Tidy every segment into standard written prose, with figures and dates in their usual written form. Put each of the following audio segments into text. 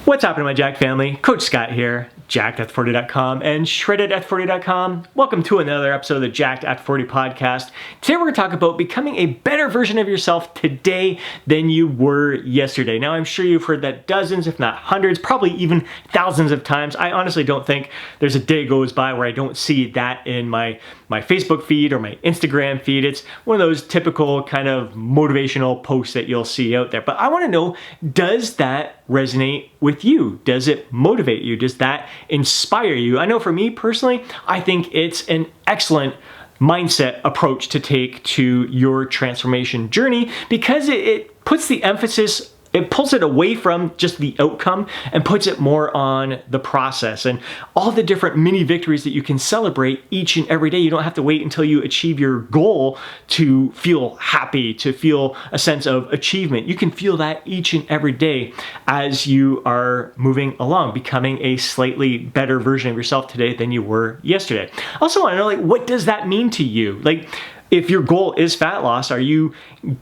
What's happening, my Jack family? Coach Scott here, jacked40.com and shredded40.com. Welcome to another episode of the Jacked at 40 podcast. Today we're going to talk about becoming a better version of yourself today than you were yesterday. Now, I'm sure you've heard that dozens, if not hundreds, probably even thousands of times. I honestly don't think there's a day goes by where I don't see that in my Facebook feed or my Instagram feed. It's one of those typical kind of motivational posts that you'll see out there. But I want to know, does that resonate with you? Does it motivate you? Does that inspire you? I know for me personally, I think it's an excellent mindset approach to take to your transformation journey because it puts the emphasis, it pulls it away from just the outcome and puts it more on the process and all the different mini victories that you can celebrate each and every day. You don't have to wait until you achieve your goal to feel happy, to feel a sense of achievement. You can feel that each and every day as you are moving along, becoming a slightly better version of yourself today than you were yesterday. I also want to know, what does that mean to you? If your goal is fat loss, are you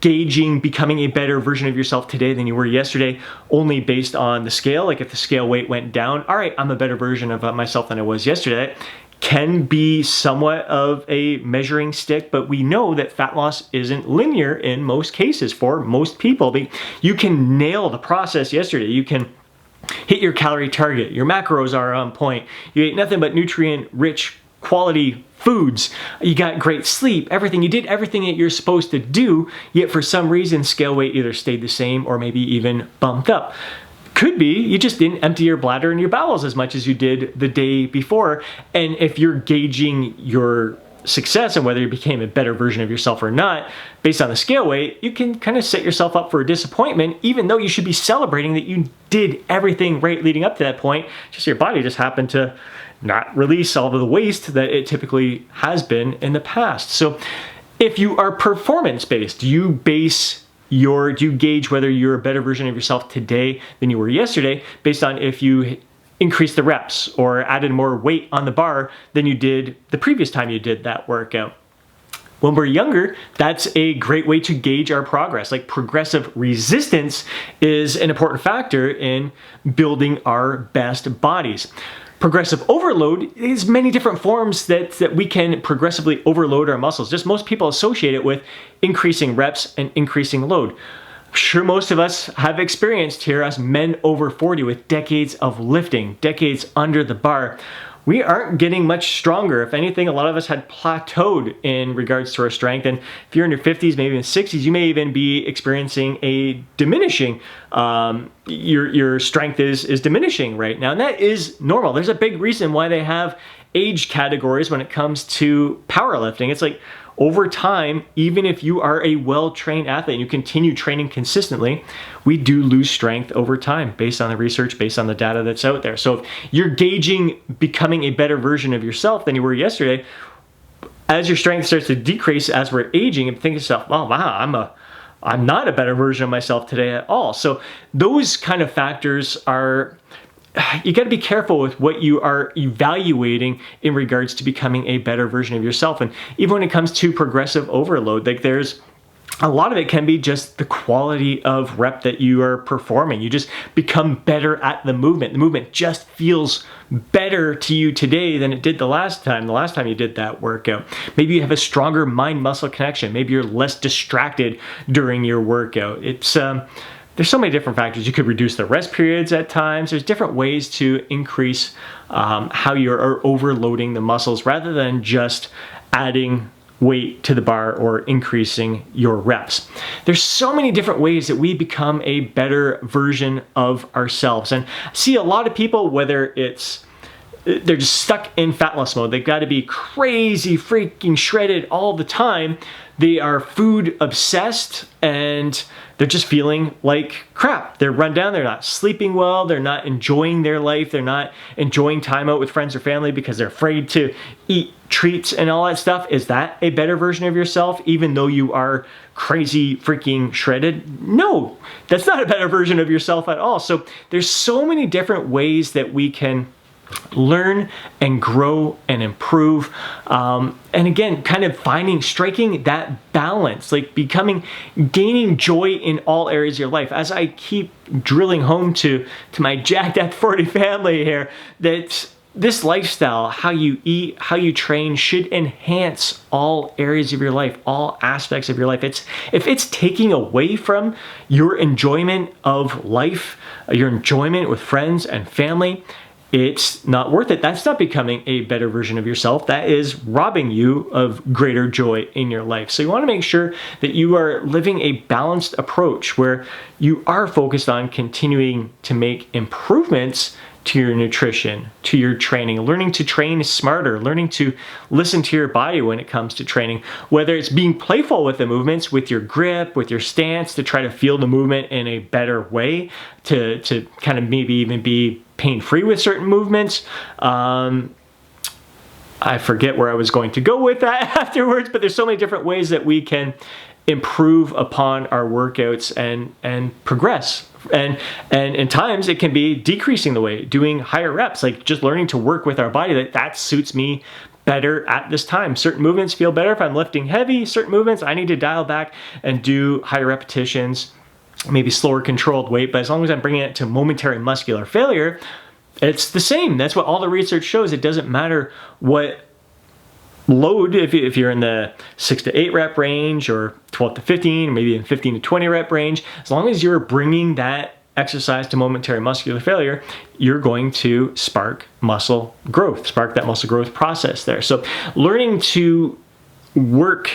gauging becoming a better version of yourself today than you were yesterday only based on the scale? If the scale weight went down, all right, I'm a better version of myself than I was yesterday. That can be somewhat of a measuring stick, but we know that fat loss isn't linear in most cases for most people. You can nail the process yesterday. You can hit your calorie target. Your macros are on point. You ate nothing but nutrient-rich quality foods, you got great sleep, everything. You did everything that you're supposed to do, yet for some reason scale weight either stayed the same or maybe even bumped up. Could be you just didn't empty your bladder and your bowels as much as you did the day before. And if you're gauging your success and whether you became a better version of yourself or not based on the scale weight, you can kind of set yourself up for a disappointment, even though you should be celebrating that you did everything right leading up to that point. Just your body just happened to not release all of the waste that it typically has been in the past. So if you are performance-based, do you gauge whether you're a better version of yourself today than you were yesterday based on if you increased the reps or added more weight on the bar than you did the previous time you did that workout? When we're younger, that's a great way to gauge our progress. Progressive resistance is an important factor in building our best bodies. Progressive overload is many different forms that we can progressively overload our muscles. Just most people associate it with increasing reps and increasing load. I'm sure most of us have experienced here as men over 40 with decades of lifting, decades under the bar. We aren't getting much stronger. If anything, a lot of us had plateaued in regards to our strength. And if you're in your 50s, maybe even 60s, you may even be experiencing a diminishing, your strength is diminishing right now. And that is normal. There's a big reason why they have age categories when it comes to powerlifting. It's over time, even if you are a well-trained athlete and you continue training consistently, we do lose strength over time based on the research, based on the data that's out there. So if you're gauging becoming a better version of yourself than you were yesterday, as your strength starts to decrease as we're aging, and think to yourself, oh, wow, I'm not a better version of myself today at all. So those kind of factors are, you got to be careful with what you are evaluating in regards to becoming a better version of yourself. And even when it comes to progressive overload, there's a lot of it can be just the quality of rep that you are performing. You just become better at the movement. The movement just feels better to you today than it did the last time you did that workout. Maybe you have a stronger mind-muscle connection. Maybe you're less distracted during your workout. There's so many different factors. You could reduce the rest periods at times. There's different ways to increase how you're overloading the muscles rather than just adding weight to the bar or increasing your reps. There's so many different ways that we become a better version of ourselves. And I see a lot of people, whether they're just stuck in fat loss mode. They've got to be crazy, freaking shredded all the time. They are food obsessed and they're just feeling like crap. They're run down. They're not sleeping well. They're not enjoying their life. They're not enjoying time out with friends or family because they're afraid to eat treats and all that stuff. Is that a better version of yourself, even though you are crazy, freaking shredded? No, that's not a better version of yourself at all. So there's so many different ways that we can learn and grow and improve. And again, kind of striking that balance, like gaining joy in all areas of your life. As I keep drilling home to my Jacked at 40 family here, that this lifestyle, how you eat, how you train, should enhance all areas of your life, all aspects of your life. If it's taking away from your enjoyment of life, your enjoyment with friends and family, it's not worth it. That's not becoming a better version of yourself. That is robbing you of greater joy in your life. So you want to make sure that you are living a balanced approach where you are focused on continuing to make improvements to your nutrition, to your training, learning to train smarter, learning to listen to your body when it comes to training, whether it's being playful with the movements, with your grip, with your stance, to try to feel the movement in a better way, to kind of maybe even be pain-free with certain movements. I forget where I was going to go with that afterwards, but there's so many different ways that we can improve upon our workouts and progress. And in times it can be decreasing the weight, doing higher reps, like just learning to work with our body. That suits me better at this time. Certain movements feel better if I'm lifting heavy. Certain movements I need to dial back and do higher repetitions, maybe slower controlled weight. But as long as I'm bringing it to momentary muscular failure, it's the same. That's what all the research shows. It doesn't matter what load, if you're in the 6 to 8 rep range, or 12 to 15, or maybe in 15 to 20 rep range, as long as you're bringing that exercise to momentary muscular failure, you're going to spark muscle growth, spark that muscle growth process there. So learning to work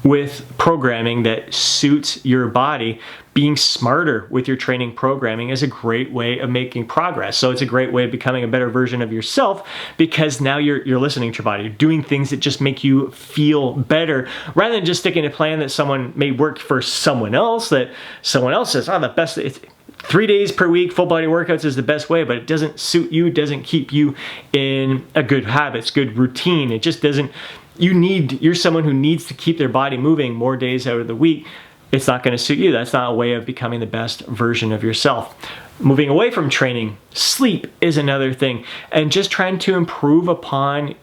with programming that suits your body, being smarter with your training programming, is a great way of making progress. So it's a great way of becoming a better version of yourself, because now you're listening to your body. You're doing things that just make you feel better, rather than just sticking a plan that someone may work for someone else, that someone else says, oh, the best, it's 3 days per week, full body workouts is the best way, but it doesn't suit you, doesn't keep you in a good habits, good routine. It just doesn't. You're someone who needs to keep their body moving more days out of the week. It's not going to suit you. That's not a way of becoming the best version of yourself. Moving away from training, sleep is another thing. And just trying to improve upon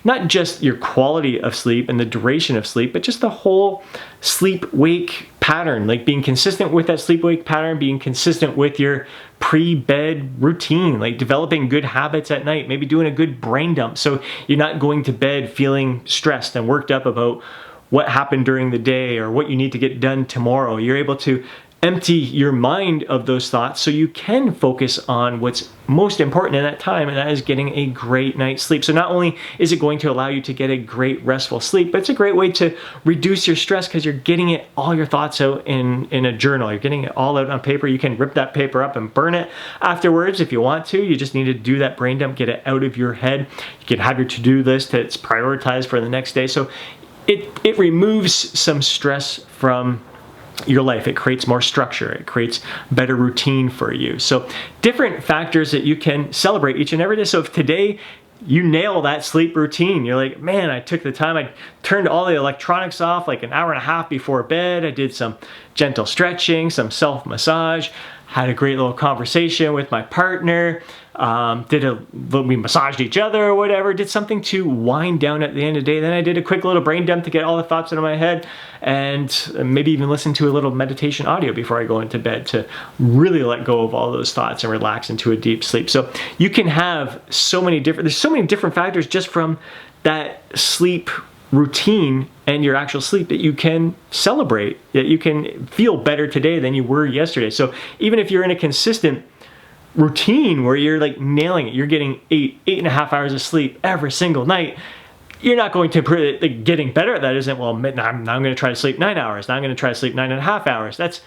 not just your quality of sleep and the duration of sleep, but just the whole sleep-wake pattern, like being consistent with that sleep-wake pattern, being consistent with your pre-bed routine, like developing good habits at night, maybe doing a good brain dump so you're not going to bed feeling stressed and worked up about what happened during the day or what you need to get done tomorrow. You're able to empty your mind of those thoughts so you can focus on what's most important in that time, and that is getting a great night's sleep. So not only is it going to allow you to get a great restful sleep, but it's a great way to reduce your stress, because you're getting all your thoughts out in a journal. You're getting it all out on paper. You can rip that paper up and burn it afterwards if you want to. You just need to do that brain dump, get it out of your head. You can have your to-do list that's prioritized for the next day. So it removes some stress from your life. It creates more structure. It creates better routine for you. So different factors that you can celebrate each and every day. So if today you nail that sleep routine, you're like, man, I took the time, I turned all the electronics off like an hour and a half before bed. I did some gentle stretching, some self-massage, had a great little conversation with my partner, we massaged each other or whatever, did something to wind down at the end of the day. Then I did a quick little brain dump to get all the thoughts out of my head, and maybe even listen to a little meditation audio before I go into bed to really let go of all those thoughts and relax into a deep sleep. So you can have there's so many different factors just from that sleep routine and your actual sleep that you can celebrate, that you can feel better today than you were yesterday. So even if you're in a consistent routine where you're like nailing it, you're getting 8.5 hours of sleep every single night, you're not going to getting better at that isn't, well, now I'm going to try to sleep 9 hours. Now I'm going to try to sleep 9.5 hours.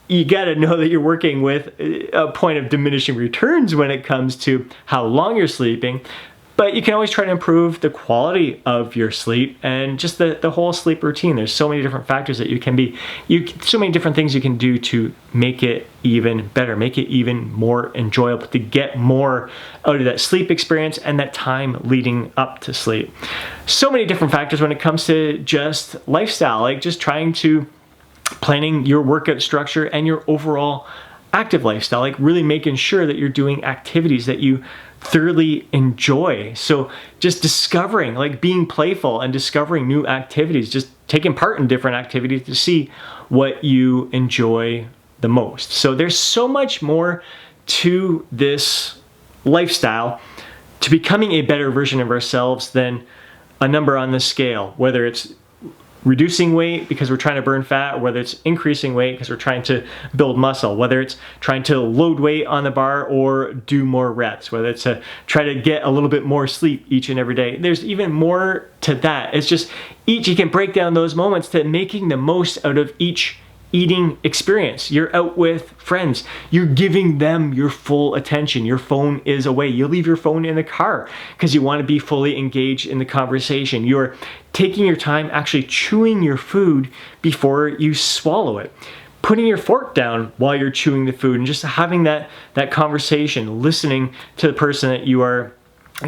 You got to know that you're working with a point of diminishing returns when it comes to how long you're sleeping. But you can always try to improve the quality of your sleep and just the whole sleep routine. There's so many different factors that so many different things you can do to make it even better, make it even more enjoyable, to get more out of that sleep experience and that time leading up to sleep. So many different factors when it comes to just lifestyle, like just planning your workout structure and your overall active lifestyle, like really making sure that you're doing activities that you thoroughly enjoy. So just discovering, like being playful and discovering new activities, just taking part in different activities to see what you enjoy the most. So there's so much more to this lifestyle, to becoming a better version of ourselves, than a number on the scale, whether it's reducing weight because we're trying to burn fat, or whether it's increasing weight because we're trying to build muscle, whether it's trying to load weight on the bar or do more reps, whether it's to try to get a little bit more sleep each and every day. There's even more to that. It's just you can break down those moments to making the most out of each eating experience. You're out with friends, you're giving them your full attention. Your phone is away. You leave your phone in the car because you want to be fully engaged in the conversation. You're taking your time actually chewing your food before you swallow it, putting your fork down while you're chewing the food, and just having that conversation, listening to the person that you are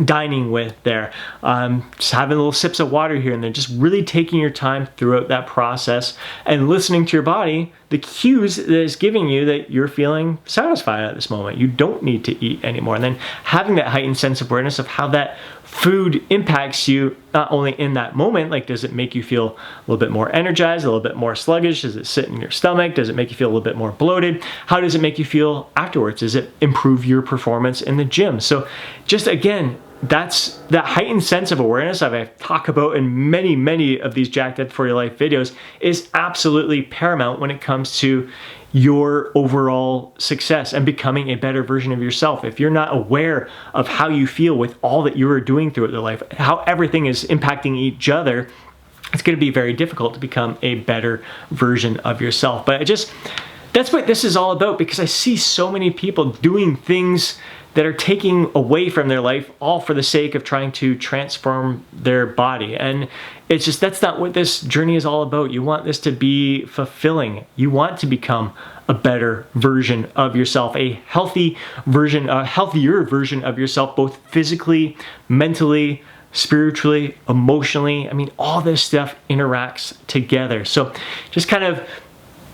dining with there, just having little sips of water here and there, just really taking your time throughout that process and listening to your body, the cues that it's giving you that you're feeling satisfied at this moment. You don't need to eat anymore. And then having that heightened sense of awareness of how that food impacts you, not only in that moment, like does it make you feel a little bit more energized, a little bit more sluggish? Does it sit in your stomach? Does it make you feel a little bit more bloated? How does it make you feel afterwards? Does it improve your performance in the gym? So just again, that's that heightened sense of awareness that I talk about in many of these Jacked Up for Your Life videos is absolutely paramount when it comes to your overall success and becoming a better version of yourself. If you're not aware of how you feel with all that you are doing throughout your life, how everything is impacting each other, it's going to be very difficult to become a better version of yourself. But that's what this is all about, because I see so many people doing things that are taking away from their life, all for the sake of trying to transform their body. And it's just, that's not what this journey is all about. You want this to be fulfilling. You want to become a better version of yourself, a healthier version of yourself, both physically, mentally, spiritually, emotionally. I mean, all this stuff interacts together. So just kind of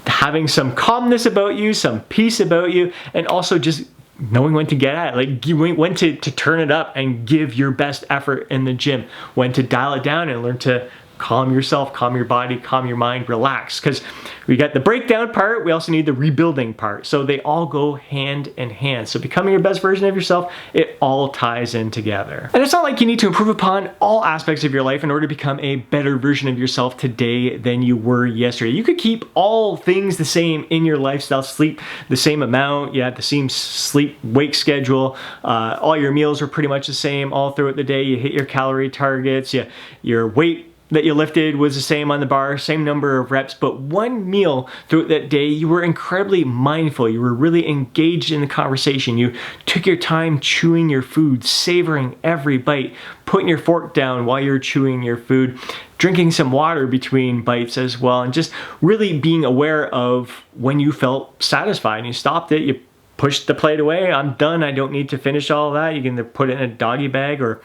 having some calmness about you, some peace about you, and also just knowing when to get at it, like when to turn it up and give your best effort in the gym, when to dial it down and learn to calm yourself, calm your body, calm your mind, relax. Because we got the breakdown part, we also need the rebuilding part. So they all go hand in hand. So becoming your best version of yourself, it all ties in together. And it's not like you need to improve upon all aspects of your life in order to become a better version of yourself today than you were yesterday. You could keep all things the same in your lifestyle, sleep the same amount, you have the same sleep-wake schedule, all your meals are pretty much the same all throughout the day, you hit your calorie targets, your weight that you lifted was the same on the bar, same number of reps, but one meal throughout that day, you were incredibly mindful. You were really engaged in the conversation. You took your time chewing your food, savoring every bite, putting your fork down while you're chewing your food, drinking some water between bites as well, and just really being aware of when you felt satisfied and you stopped it, you pushed the plate away, I'm done, I don't need to finish all of that. You can either put it in a doggy bag or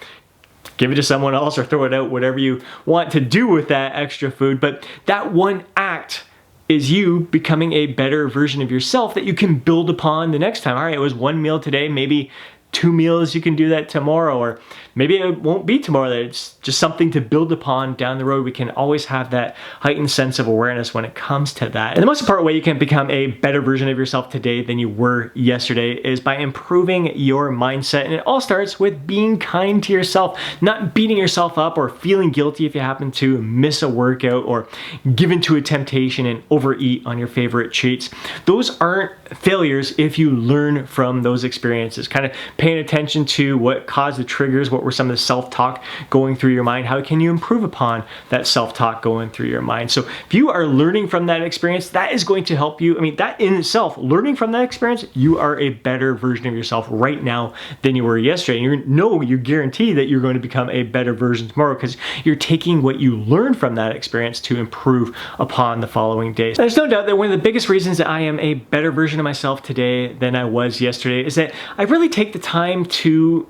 give it to someone else or throw it out, whatever you want to do with that extra food. But that one act is you becoming a better version of yourself that you can build upon the next time. All right, it was one meal today, maybe 2 meals, you can do that tomorrow, or maybe it won't be tomorrow, that it's just something to build upon down the road. We can always have that heightened sense of awareness when it comes to that. And the most important way you can become a better version of yourself today than you were yesterday is by improving your mindset. And it all starts with being kind to yourself, not beating yourself up or feeling guilty if you happen to miss a workout or give into a temptation and overeat on your favorite treats. Those aren't failures if you learn from those experiences, kind of paying attention to what caused the triggers, what were some of the self-talk going through your mind, how can you improve upon that self-talk going through your mind. So if you are learning from that experience, that is going to help you. I mean, that in itself, learning from that experience, you are a better version of yourself right now than you were yesterday. And you guarantee that you're going to become a better version tomorrow because you're taking what you learned from that experience to improve upon the following days. There's no doubt that one of the biggest reasons that I am a better version of myself today than I was yesterday is that I really take the time to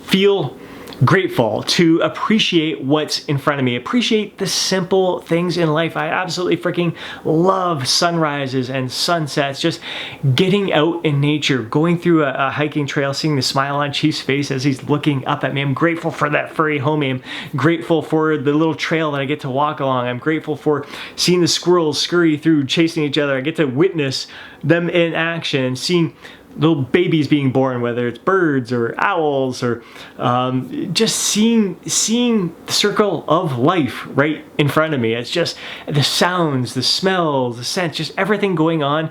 feel grateful, to appreciate what's in front of me, appreciate the simple things in life. I absolutely freaking love sunrises and sunsets, just getting out in nature, going through a hiking trail, seeing the smile on Chief's face as he's looking up at me. I'm grateful for that furry homie. I'm grateful for the little trail that I get to walk along. I'm grateful for seeing the squirrels scurry through, chasing each other. I get to witness them in action, seeing little babies being born, whether it's birds or owls, or just seeing the circle of life right in front of me. It's just the sounds, the smells, the scents, just everything going on.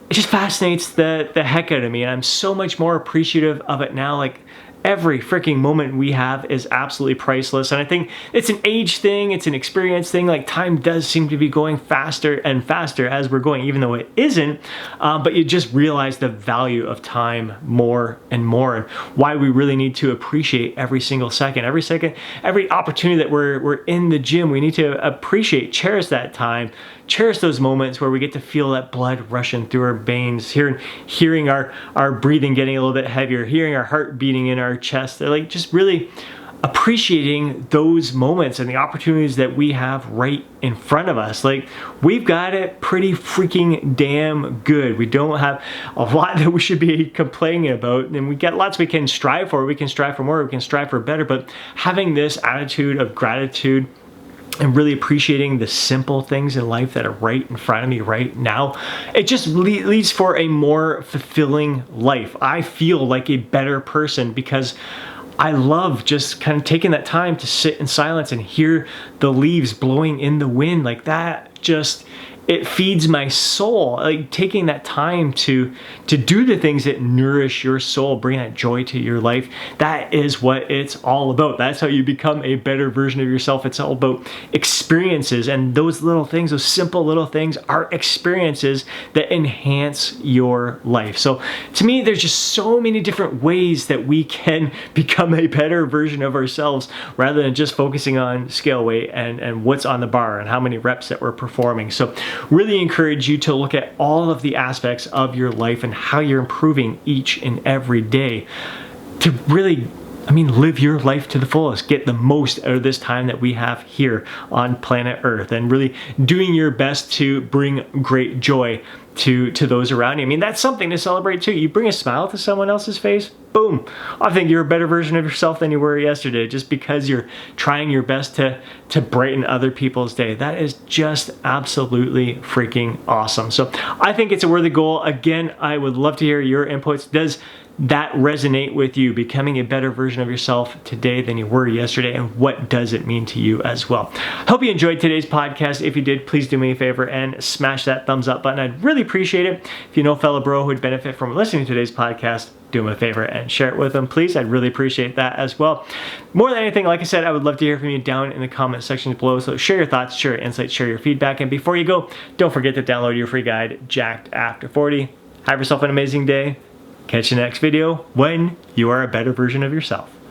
It just fascinates the heck out of me, and I'm so much more appreciative of it now. Like, every freaking moment we have is absolutely priceless. And I think it's an age thing, it's an experience thing. Like, time does seem to be going faster and faster as we're going, even though it isn't. But you just realize the value of time more and more, and why we really need to appreciate every single second, every opportunity that we're in the gym. We need to appreciate, cherish that time, cherish those moments where we get to feel that blood rushing through our veins, hearing our breathing getting a little bit heavier, hearing our heart beating in our chest. They're like, just really appreciating those moments and the opportunities that we have right in front of us. Like, we've got it pretty freaking damn good. We don't have a lot that we should be complaining about, and we got lots we can strive for. We can strive for more, we can strive for better, but having this attitude of gratitude and really appreciating the simple things in life that are right in front of me right now, it just leads for a more fulfilling life. I feel like a better person because I love just kind of taking that time to sit in silence and hear the leaves blowing in the wind. Like, that just, it feeds my soul. Like, taking that time to do the things that nourish your soul, bring that joy to your life. That is what it's all about. That's how you become a better version of yourself. It's all about experiences, and those little things, those simple little things, are experiences that enhance your life. So to me, there's just so many different ways that we can become a better version of ourselves, rather than just focusing on scale weight and what's on the bar and how many reps that we're performing. So really encourage you to look at all of the aspects of your life and how you're improving each and every day to really, live your life to the fullest. Get the most out of this time that we have here on planet Earth, and really doing your best to bring great joy to those around you. That's something to celebrate too. You bring a smile to someone else's face, boom. I think you're a better version of yourself than you were yesterday, just because you're trying your best to brighten other people's day. That is just absolutely freaking awesome. So I think it's a worthy goal. Again, I would love to hear your inputs. Does that resonate with you, becoming a better version of yourself today than you were yesterday, and what does it mean to you as well? Hope you enjoyed today's podcast. If you did, please do me a favor and smash that thumbs up button. I'd really appreciate it. If you know a fellow bro who would benefit from listening to today's podcast, do him a favor and share it with them, please. I'd really appreciate that as well. More than anything, like I said, I would love to hear from you down in the comment sections below. So share your thoughts, share your insights, share your feedback. And before you go, don't forget to download your free guide, Jacked After 40. Have yourself an amazing day. Catch you next video when you are a better version of yourself.